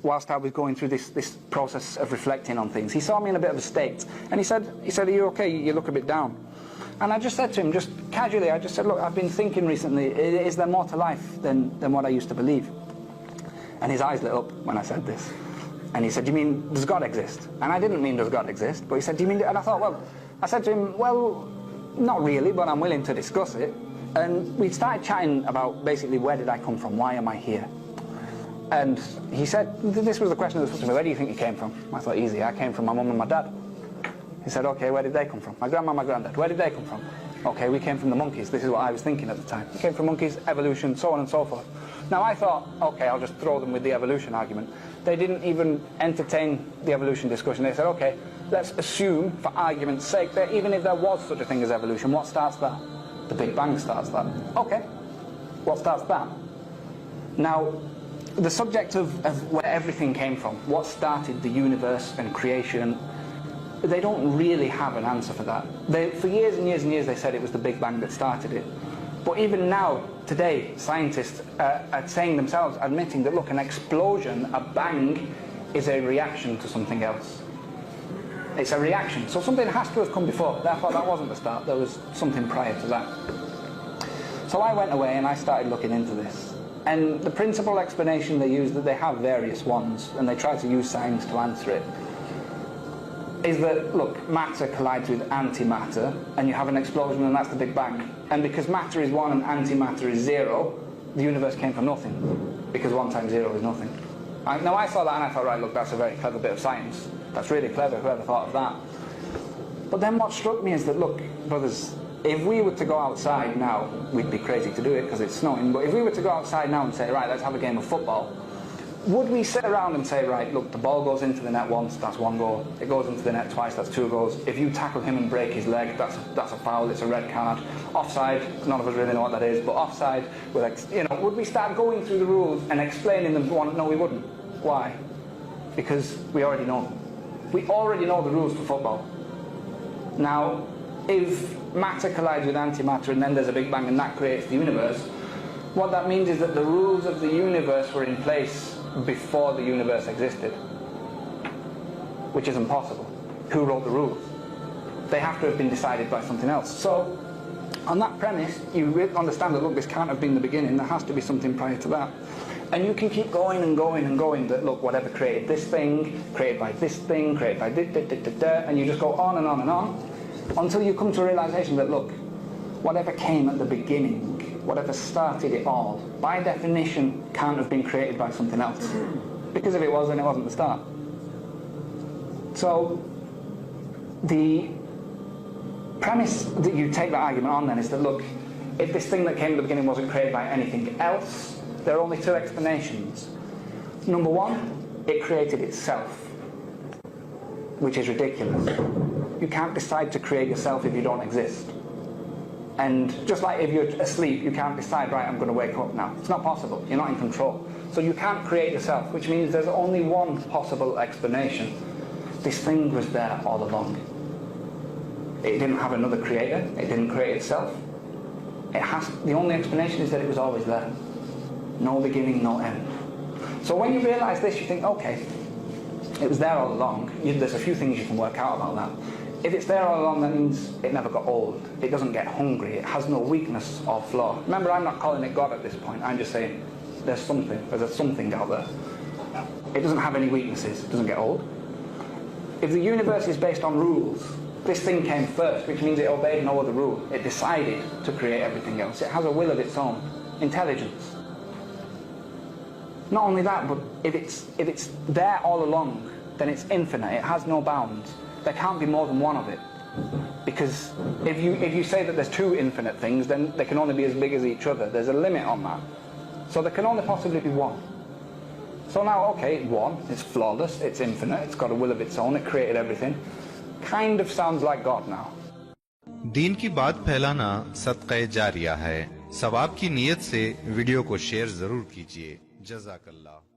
whilst I was going through this process of reflecting on things. He saw me in a bit of a state, and he said, "Are you okay? You look a bit down." And I just said to him, just casually, I just said, "Look, I've been thinking recently, is there more to life than what I used to believe?" And his eyes lit up when I said this. And he said, "Do you mean, does God exist?" And I didn't mean, does God exist? But he said, "Do you mean," and I thought, well, I said to him, "Well, not really, but I'm willing to discuss it." And we started chatting about basically, where did I come from? Why am I here? And he said, this was the question that was supposed to be, where do you think you came from? I thought, easy, I came from my mum and my dad. He said, okay, where did they come from? My grandma and my granddad, where did they come from? Okay, we came from the monkeys. This is what I was thinking at the time. We came from monkeys, evolution, so on and so forth. Now I thought, okay, I'll just throw them with the evolution argument. They didn't even entertain the evolution discussion. They said, okay, let's assume, for argument's sake, that even if there was such a thing as evolution, what starts that? The Big Bang starts that. Okay, what starts that? Now, the subject of where everything came from, what started the universe and creation, they don't really have an answer for that. For years and years and years they said it was the Big Bang that started it. But even now, today, scientists are saying themselves, admitting that, look, an explosion, a bang, is a reaction to something else. It's a reaction. So something has to have come before. Therefore, that wasn't the start. There was something prior to that. So I went away and I started looking into this. And the principal explanation they use, that they have various ones, and they try to use science to answer it, is that, look, matter collides with antimatter, and you have an explosion, and that's the Big Bang. And because matter is 1 and antimatter is 0, the universe came from nothing, because 1 times 0 is nothing. Now I saw that and I thought, right, look, that's a very clever bit of science. That's really clever, whoever thought of that. But then what struck me is that, look, brothers, if we were to go outside now, we'd be crazy to do it because it's snowing, but if we were to go outside now and say, right, let's have a game of football, would we sit around and say, right, look, the ball goes into the net once, that's 1 goal. It goes into the net twice, that's 2 goals. If you tackle him and break his leg, that's a foul, it's a red card. Offside, none of us really know what that is, but offside, would we start going through the rules and explaining them? No, we wouldn't. Why? Because we already know them. We already know the rules for football. Now, if matter collides with antimatter and then there's a Big Bang and that creates the universe, what that means is that the rules of the universe were in place before the universe existed, which is impossible. Who wrote the rules? They have to have been decided by something else. So, on that premise, you understand that, look, this can't have been the beginning, there has to be something prior to that. And you can keep going and going and going, that, look, whatever created this thing, created by this thing, created by and you just go on and on and on, until you come to a realization that, look, whatever came at the beginning, whatever started it all, by definition can't have been created by something else. Because if it was, then it wasn't the start. So the premise that you take that argument on then is that, look, if this thing that came at the beginning wasn't created by anything else, there are only 2 explanations. Number 1, it created itself, which is ridiculous. You can't decide to create yourself if you don't exist. And just like if you're asleep, you can't decide, right, I'm going to wake up now. It's not possible. You're not in control. So you can't create yourself, which means there's only one possible explanation. This thing was there all along. It didn't have another creator. It didn't create itself. The only explanation is that it was always there. No beginning, no end. So when you realize this, you think, okay, it was there all along. There's a few things you can work out about that. If it's there all along, that means it never got old. It doesn't get hungry. It has no weakness or flaw. Remember, I'm not calling it God at this point. I'm just saying there's a something out there. It doesn't have any weaknesses. It doesn't get old. If the universe is based on rules, this thing came first, which means it obeyed no other rule. It decided to create everything else. It has a will of its own, intelligence. Not only that, but if it's there all along, then it's infinite. It has no bounds. There can't be more than one of it. Because if you say that there's 2 infinite things, then they can only be as big as each other. There's a limit on that. So there can only possibly be 1. So now, okay, 1, it's flawless, it's infinite, it's got a will of its own, it created everything. Kind of sounds like God now. दीन की बात फैलाना सदक़े जारिया है। सवाब की नीयत से video को शेयर जरूर कीजिए। जज़ाकल्लाह।